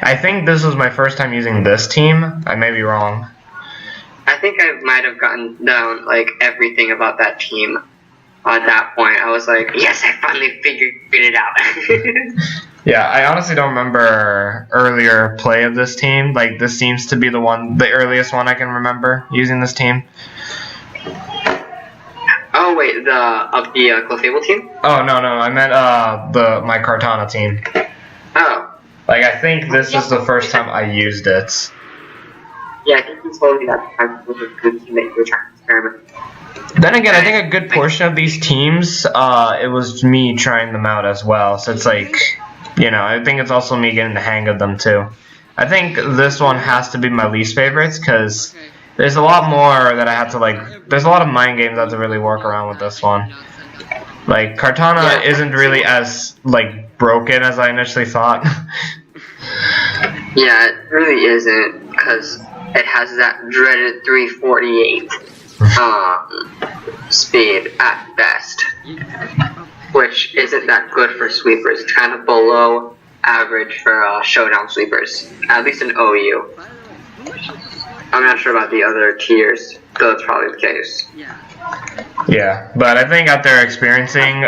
I think this was my first time using this team. I may be wrong. I think I might have gotten down like everything about that team. At that point, I was like, yes, I finally figured it out. Yeah, I honestly don't remember earlier play of this team. Like, this seems to be the earliest one I can remember using this team. Oh wait, the Clefable team? Oh no, I meant my Kartana team. Oh. Like, I think this is the first time I used it. Yeah, I think you told me that time was a good team that you were trying to experiment. Then again, I think a good portion of these teams, it was me trying them out as well. So it's like, you know, I think it's also me getting the hang of them too. I think this one has to be my least favorites because there's a lot more that I have to like. There's a lot of mind games I have to really work around with this one. Like, Kartana isn't really as like broken as I initially thought. Yeah, it really isn't, because it has that dreaded 348 speed at best, which isn't that good for sweepers. It's kind of below average for showdown sweepers, at least in OU. I'm not sure about the other tiers, though it's probably the case. Yeah, but I think after experiencing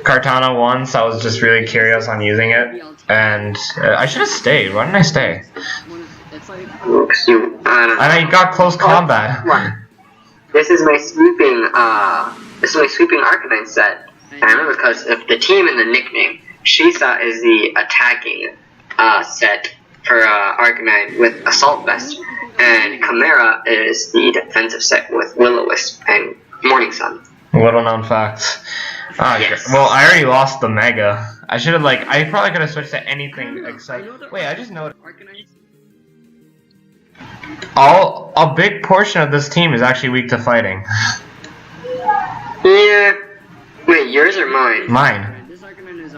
Kartana once, I was just really curious on using it, and I should have stayed. Why didn't I stay? I got close combat. This is my sweeping Arcanine set. And I remember because of the team and the nickname. Shisa is the attacking set for Arcanine with Assault Vest, and Chimera is the defensive set with Will-O-Wisp and Morning Sun. Little known facts. Yes. Well, I already lost the Mega. I should have I probably could have switched to anything except. Wait, I just noticed. A big portion of this team is actually weak to fighting. Yeah. Wait, yours or mine? Mine.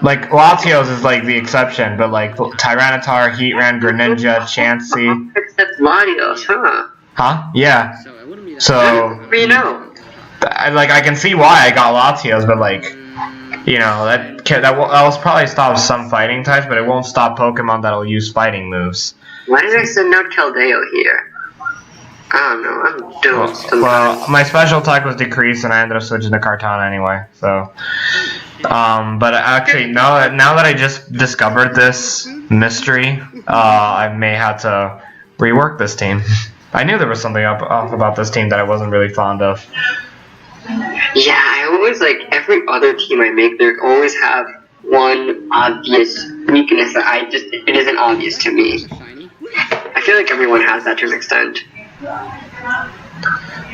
Like, Latios is like the exception, but like Tyranitar, Heatran, Greninja, Chansey. Except Latios, huh? Huh? Yeah. So. You know. I can see why I got Latios, but like, you know, that will probably stop some fighting types, but it won't stop Pokemon that'll use fighting moves. Why did I send out Keldeo here? I don't know, I'm doomed. Well, my special attack was decreased, and I ended up switching to Kartana anyway, so. But actually, now that I just discovered this mystery, I may have to rework this team. I knew there was something off about this team that I wasn't really fond of. Yeah, I always, like, every other team I make, they always have one obvious weakness that it isn't obvious to me. I feel like everyone has that to an extent.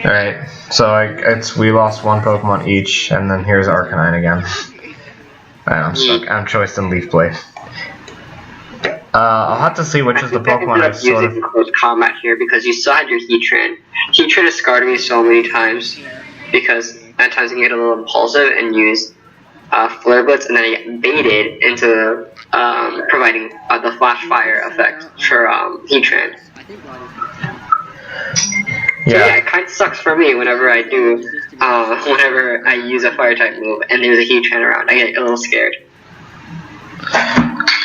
Alright, so we lost one Pokemon each, and then here's Arcanine again. I'm stuck. I'm choiced in Leaf Blade. I'll have to see which is the Pokemon I sort of... using close combat here because you still had your Heatran. Heatran has scarred me so many times because at times I can get a little impulsive and use Flare Blitz, and then I get baited into providing the Flash Fire effect for Heatran. Yeah. So yeah, it kind of sucks for me whenever I use a Fire type move and there's a Heatran around. I get a little scared.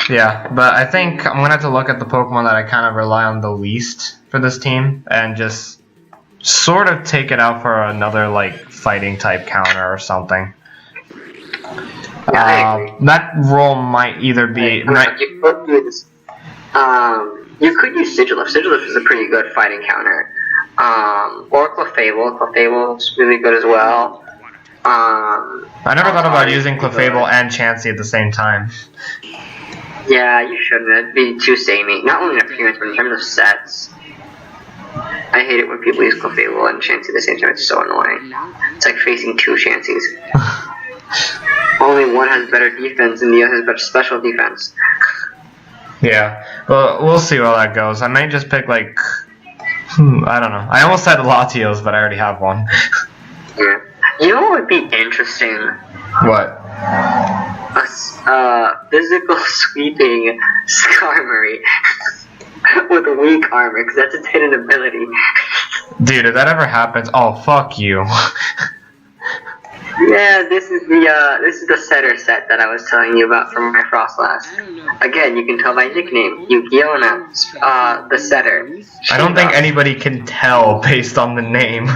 Yeah, but I think I'm gonna have to look at the Pokemon that I kind of rely on the least for this team and just sort of take it out for another like fighting type counter or something. Yeah, I agree. That role might either be. You could use Sigilyph. Sigilyph is a pretty good fighting counter. Or Clefable. Clefable is really good as well. I never thought about using Clefable and Chansey at the same time. Yeah, you shouldn't. That'd be too samey. Not only in appearance, but in terms of sets. I hate it when people use Clefable and Chansey at the same time. It's so annoying. It's like facing two Chanseys. Only one has better defense and the other has better special defense. Yeah, well, we'll see where that goes. I might just pick like, I don't know. I almost said Latios, but I already have one. Yeah. You know what would be interesting? What? A physical sweeping Skarmory with a weak armor, because that's its hidden ability. Dude, if that ever happens, oh fuck you. Yeah, this is the setter set that I was telling you about from my Frostlass. Again, you can tell by nickname, Yukiona, the setter. I don't think anybody can tell based on the name.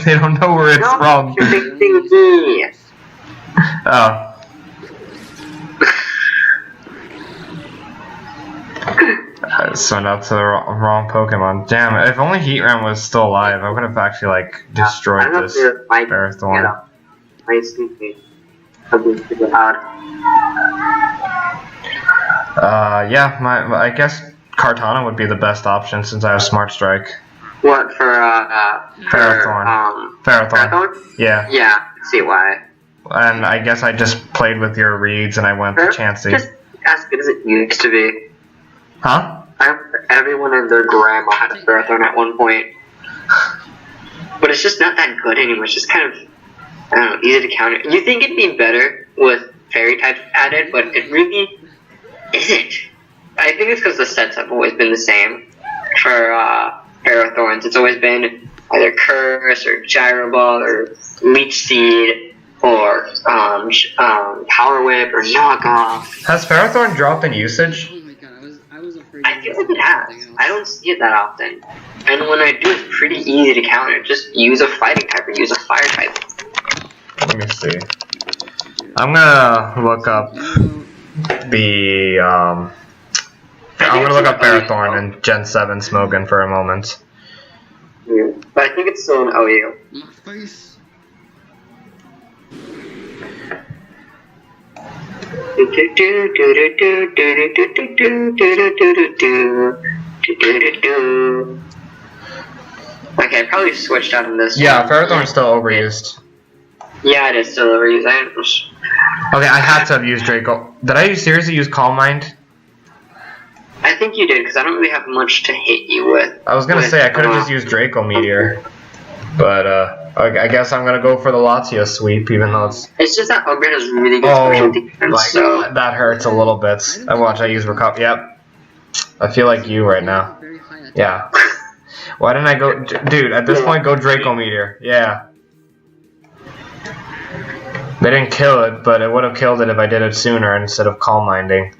They don't know where it's from. You're big thingy. Oh. I sent out to the wrong Pokemon. Damn it, if only Heatran was still alive, I would have actually, like, destroyed this Ferrothorn. My sleeping. I've been super loud. Yeah, I guess Kartana would be the best option since I have Smart Strike. What, for, Ferrothorn. Ferrothorn? Yeah. Yeah, I see why. And I guess I just played with your reads and I went to Chansey. Just as good as it used to be. Huh? Everyone and their grandma had a Ferrothorn at one point. But it's just not that good anymore. It's just kind of, I don't know, easy to counter. You think it'd be better with fairy types added, but it really isn't. I think it's because the sets have always been the same for Ferrothorns. It's always been either Curse or Gyro Ball or Leech Seed or Power Whip or Knockoff. Has Ferrothorn dropped in usage? I feel like it has. I don't see it that often. And when I do, it's pretty easy to counter. Just use a fighting type or use a fire type. Let me see. I'm gonna look up the, I'm gonna look up Ferrothorn and Gen 7 Smogon for a moment. Yeah. But I think it's still an OU. My face. Okay, I probably switched out of this. Yeah, Ferrothorn's still overused. Yeah, it is still overused. Okay, I had to have used Draco. Did I seriously use Calm Mind? I think you did, because I don't really have much to hit you with. I was gonna say I could have just used Draco Meteor. But, I guess I'm gonna go for the Latios sweep, even though it's... It's just that Umbreon has really good special defense, like, so... that hurts a little bit. I watch I use Recover. Yep. I feel like you right now. Yeah. Why didn't I go... Dude, at this point, go Draco Meteor. Yeah. They didn't kill it, but it would have killed it if I did it sooner instead of Calm Minding.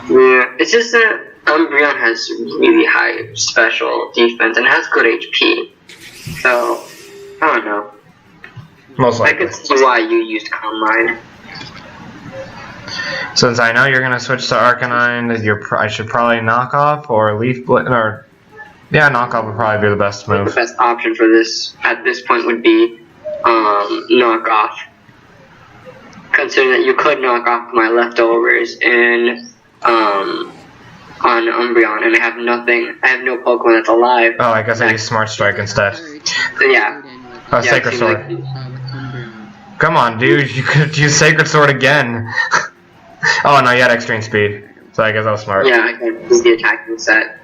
Yeah, it's just that Umbreon has really high special defense and has good HP. So, I don't know. Most likely. I could see why you used Calm Mind. Since I know you're gonna switch to Arcanine, I should probably knock off or Leaf Blitz, or... Yeah, knock off would probably be the best move. The best option for this, at this point, would be, knock off. Considering that you could knock off my leftovers in, on Umbreon, and I have nothing. I have no Pokemon that's alive. Oh, I guess I use Smart Strike instead. So yeah. Oh, Yeah, Sacred Sword. Come on, dude, you could use Sacred Sword again. Oh, no, you had Extreme Speed, so I guess I was smart. Yeah, I can use the attacking set.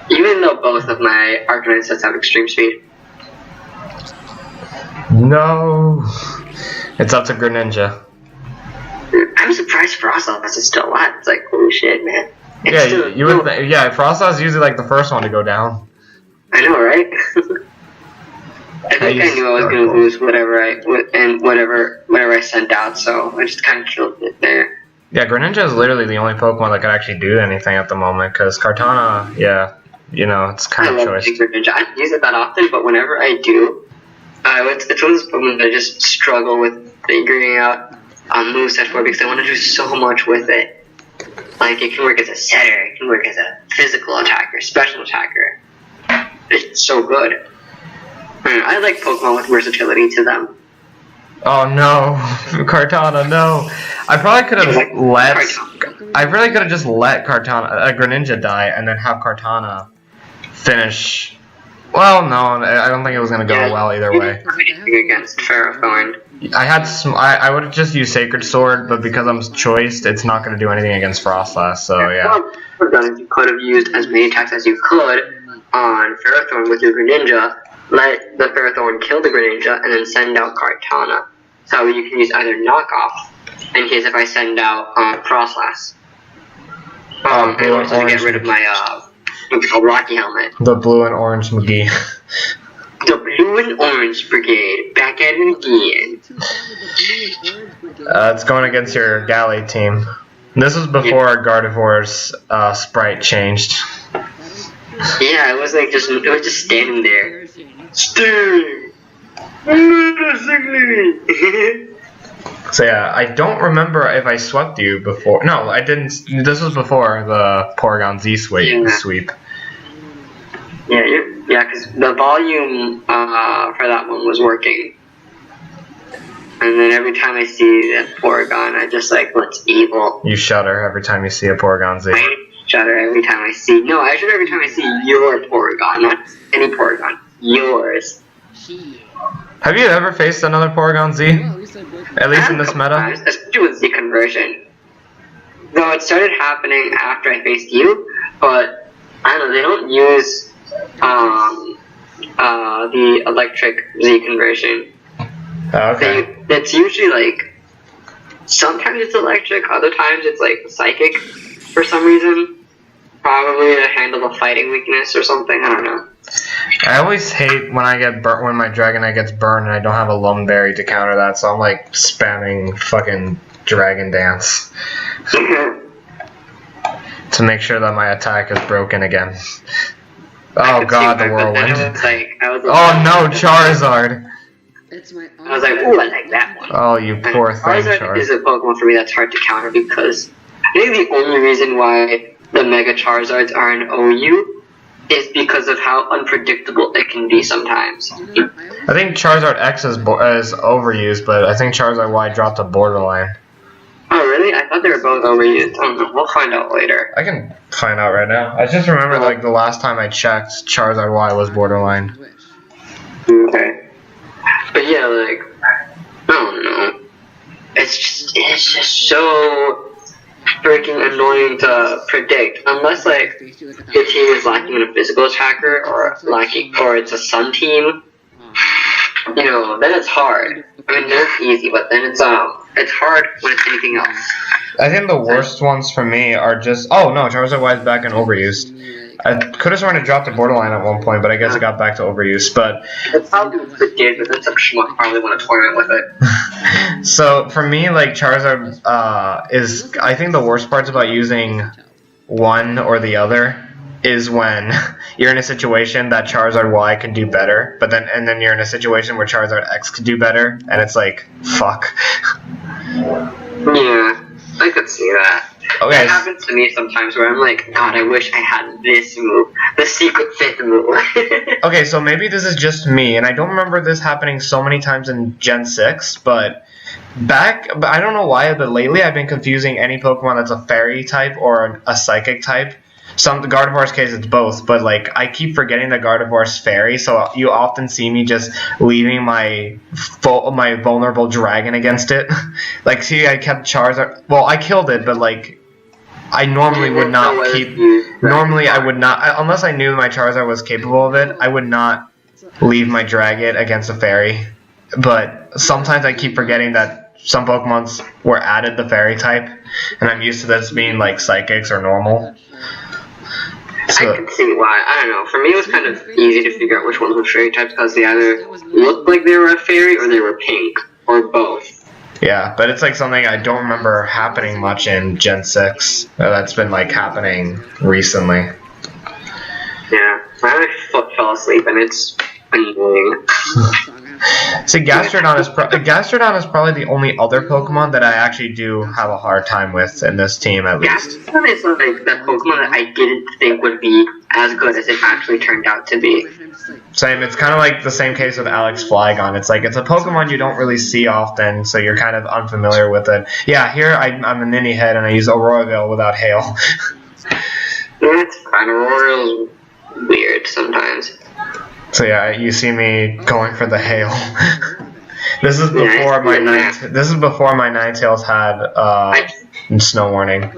Even though both of my Arcanine sets have Extreme Speed. No. It's up to Greninja. I'm surprised Frostlass is still alive. It's like, holy shit, man. It's Yeah, still, you would. Yeah, Frostlass is usually like the first one to go down. I know, right? I think I knew I was gonna lose whatever I sent out, so I just kind of killed it there. Yeah, Greninja is literally the only Pokemon that could actually do anything at the moment, because Kartana, yeah, you know, it's kind of choice. Greninja. I don't use it that often, but whenever I do, it's one of those Pokemon that I just struggle with figuring out moveset for, because I want to do so much with it. Like, it can work as a setter, it can work as a physical attacker, special attacker. It's so good. I like Pokemon with versatility to them. Oh no, Kartana, no! I probably could have I really could have just let Greninja die and then have Kartana finish. Well, no, I don't think it was gonna go well either way. Against Ferrothorn. I would have just used Sacred Sword, but because I'm choiced, it's not gonna do anything against Frostlass. So yeah. Well, you could have used as many attacks as you could on Ferrothorn with your Greninja. Let the Ferrothorn kill the Greninja and then send out Kartana. So you can use either knockoff in case if I send out Frostlass. And also to get rid of my what's called Rocky Helmet. The blue and orange McGee. The blue and orange brigade back at it again. It's going against your Galley team. This was before Gardevoir's sprite changed. Yeah, it was like it was just standing there. Staring. So yeah, I don't remember if I swept you before. No, I didn't. This was before the Porygon Z sweep. Yeah, because the volume for that one was working. And then every time I see that Porygon, I just like, what's evil? You shudder every time you see a Porygon Z. I shudder every time I see. No, I shudder every time I see your Porygon, not any Porygon. Yours. Have you ever faced another Porygon Z? At least in this meta? Especially with Z conversion. Though it started happening after I faced you, but I don't know, they don't use the electric Z conversion. Okay. It's usually like, sometimes it's electric, other times it's like psychic for some reason. Probably to handle a fighting weakness or something, I don't know. I always hate when I get burnt, when my Dragonite gets burned and I don't have a Lum Berry to counter that, so I'm like spamming fucking Dragon Dance. To make sure that my attack is broken again. Oh god, the whirlwind. Oh no, Charizard! I was like, ooh, I like that one. Oh, you poor thing, Charizard is a Pokemon for me that's hard to counter because I think the only reason why the Mega Charizards are an OU is because of how unpredictable it can be sometimes. I think Charizard X is overused, but I think Charizard Y dropped a borderline. Oh, really? I thought they were both overused. I don't know. We'll find out later. I can find out right now. I just remember, like, the last time I checked, Charizard Y was borderline. Okay. But yeah, like, I don't know. It's just so freaking annoying to predict. Unless, like, your team is lacking in a physical attacker or it's a Sun team. You know, then it's hard. I mean, then it's easy, but then it's hard when it's anything else. I think the worst ones for me are just... Oh, no, Charizard Y is back and overused. I could have sworn it dropped to borderline at one point, but I guess it got back to overuse. But it's probably what it did, but then some schmuck probably won a tournament with it. So, for me, like, Charizard is... I think the worst parts about using one or the other is when you're in a situation that Charizard Y can do better, and then you're in a situation where Charizard X could do better, and it's like, fuck. Yeah, I could see that. Okay. That happens to me sometimes where I'm like, God, I wish I had this move, the secret fifth move. Okay, so maybe this is just me, and I don't remember this happening so many times in Gen 6, but I don't know why, but lately I've been confusing any Pokemon that's a Fairy type or a Psychic type. The Gardevoir's case, it's both, but like I keep forgetting that Gardevoir's Fairy, so you often see me just leaving my vulnerable Dragon against it. Like, see, I kept Charizard. Well, I killed it, but like I normally would not keep. Normally, I would not, unless I knew my Charizard was capable of it. I would not leave my Dragon against a Fairy. But sometimes I keep forgetting that some Pokemons were added the Fairy type, and I'm used to this being like Psychics or normal. So, I can see why. I don't know. For me, it was kind of easy to figure out which ones were fairy types because they either looked like they were a fairy or they were pink, or both. Yeah, but it's like something I don't remember happening much in Gen 6. That's been like happening recently. Yeah, my foot fell asleep and it's annoying. See, Gastrodon is probably the only other Pokemon that I actually do have a hard time with in this team, at least. Gastrodon is like that Pokemon that I didn't think would be as good as it actually turned out to be. Same, it's kind of like the same case with Alex Flygon. It's like, it's a Pokemon you don't really see often, so you're kind of unfamiliar with it. Yeah, here I'm a Ninny Head and I use Aurora Veil without Hail. Yeah, it's fine. Aurora's weird sometimes. So yeah, you see me going for the Hail. This is before my Ninetales had Snow Warning.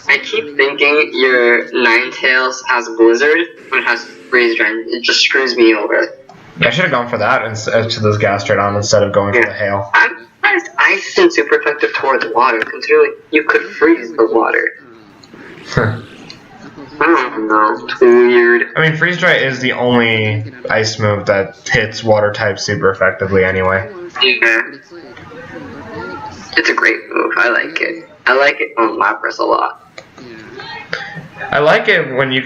I keep thinking your Ninetales has Blizzard when it has Freeze Dry. It just screws me over. I should have gone for that to this Gastrodon instead of going for the Hail. I'm surprised Ice is super effective towards water, considering you could freeze the water. I don't know, it's weird. I mean, Freeze Dry is the only ice move that hits water types super effectively anyway. Yeah. It's a great move. I like it. I like it on Lapras a lot. I like it when you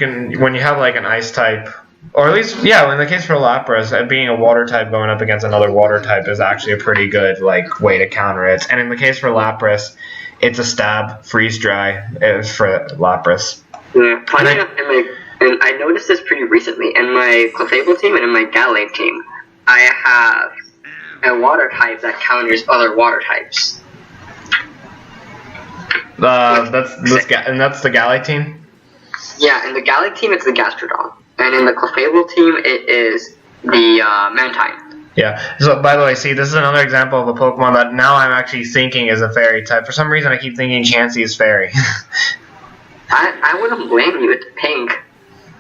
have like an ice type, or at least in the case for Lapras, being a water type going up against another water type is actually a pretty good like way to counter it. And in the case for Lapras, it's a stab, freeze dry for Lapras. Yeah, funny enough, and I noticed this pretty recently in my Clefable team and in my Gallade team. I have a water type that counters other water types. That's the Gallade team? Yeah, in the Gallade team it's the Gastrodon. And in the Clefable team it is the Mantine. Yeah, so by the way, see, this is another example of a Pokemon that now I'm actually thinking is a fairy type. For some reason I keep thinking Chansey is fairy. I wouldn't blame you, it's pink.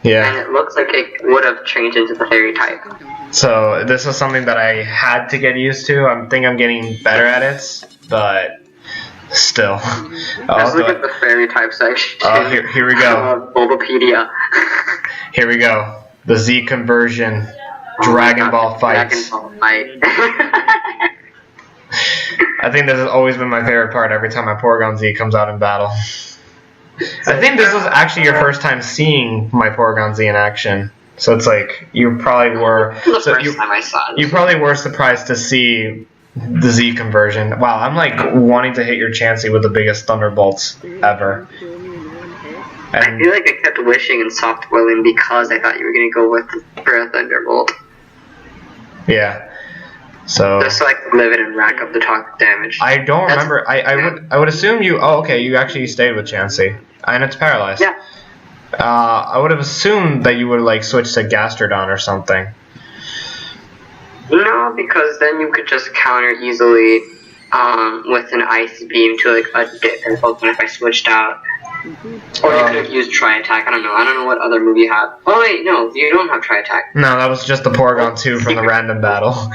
Yeah. And it looks like it would have changed into the fairy type. So this was something that I had to get used to. I think I'm getting better at it, but still. Let's look at the fairy type section. Here we go. Bulbapedia. Here we go. The Z conversion. Dragon Ball fights. Dragon Ball fight. I think this has always been my favorite part every time my Porygon Z comes out in battle. I think this was actually your first time seeing my Porygon Z in action. So it's like you probably were. First time I saw it. You probably were surprised to see the Z conversion. Wow, I'm like wanting to hit your Chansey with the biggest thunderbolts ever. And I feel like I kept wishing and soft willing because I thought you were gonna go for a thunderbolt. Yeah. So just so I could live it and rack up the toxic damage. I don't remember. I would assume you. Oh, okay. You actually stayed with Chansey, and it's paralyzed. Yeah. I would have assumed that you would like switch to Gastrodon or something. No, because then you could just counter easily with an Ice Beam to like a different Pokemon if I switched out. Or you could have used Tri-Attack. I don't know what other move you have. Oh wait, no, you don't have Tri-Attack. No, that was just the Porygon 2 from the random battle.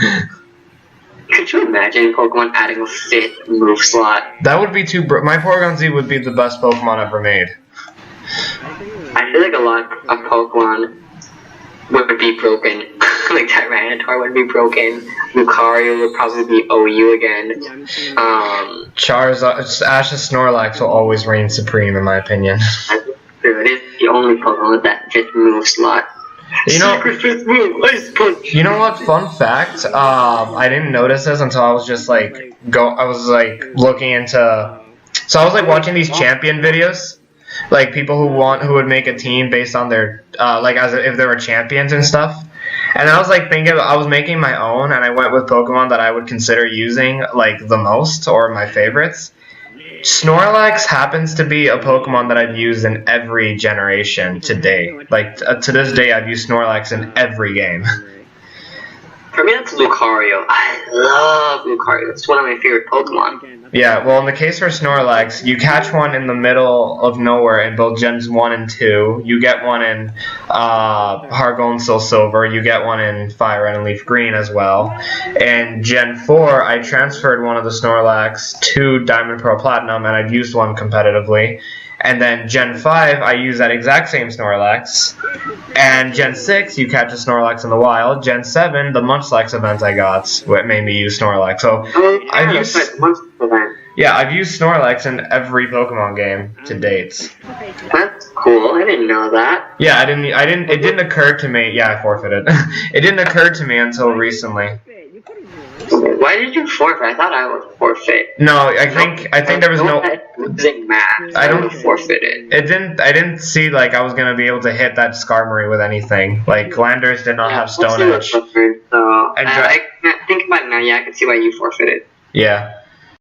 Could you imagine Pokemon adding a 5th move slot? That would be too. My Porygon Z would be the best Pokemon ever made. I feel like a lot of Pokemon would be broken. Like Tyranitar would be broken. Lucario would probably be OU again. Ash's Snorlax will always reign supreme, in my opinion. That's true. It is the only Pokemon with that 5th move slot. You know, Secret 5th move, Ice Punch. You know what? Fun fact. I didn't notice this until I was just like I was like looking into. So I was like watching these champion videos, like people who would make a team based on their like as if they were champions and stuff. And I was like thinking, I was making my own, and I went with Pokemon that I would consider using like the most or my favorites. Snorlax happens to be a Pokemon that I've used in every generation to date. Like to this day, I've used Snorlax in every game. For me, that's Lucario. I love Lucario. It's one of my favorite Pokemon. Yeah, well, in the case for Snorlax, you catch one in the middle of nowhere in both Gens 1 and 2. You get one in Heart Gold and Soul Silver. You get one in Fire Red and Leaf Green as well. In Gen 4, I transferred one of the Snorlax to Diamond Pearl Platinum, and I've used one competitively. And then Gen 5, I use that exact same Snorlax. And Gen 6, you catch a Snorlax in the wild. Gen 7, the Munchlax event I got, what made me use Snorlax. So I've used Snorlax in every Pokemon game to date. That's cool. I didn't know that. Yeah, it didn't occur to me. Yeah, I forfeited. It didn't occur to me until recently. Why did you forfeit? I thought I would forfeit. No, I think there was no losing math. I don't forfeit it. I didn't see like I was gonna be able to hit that Skarmory with anything. Like Landers did not have Stone Edge. I think about it now. Yeah, I can see why you forfeited. Yeah.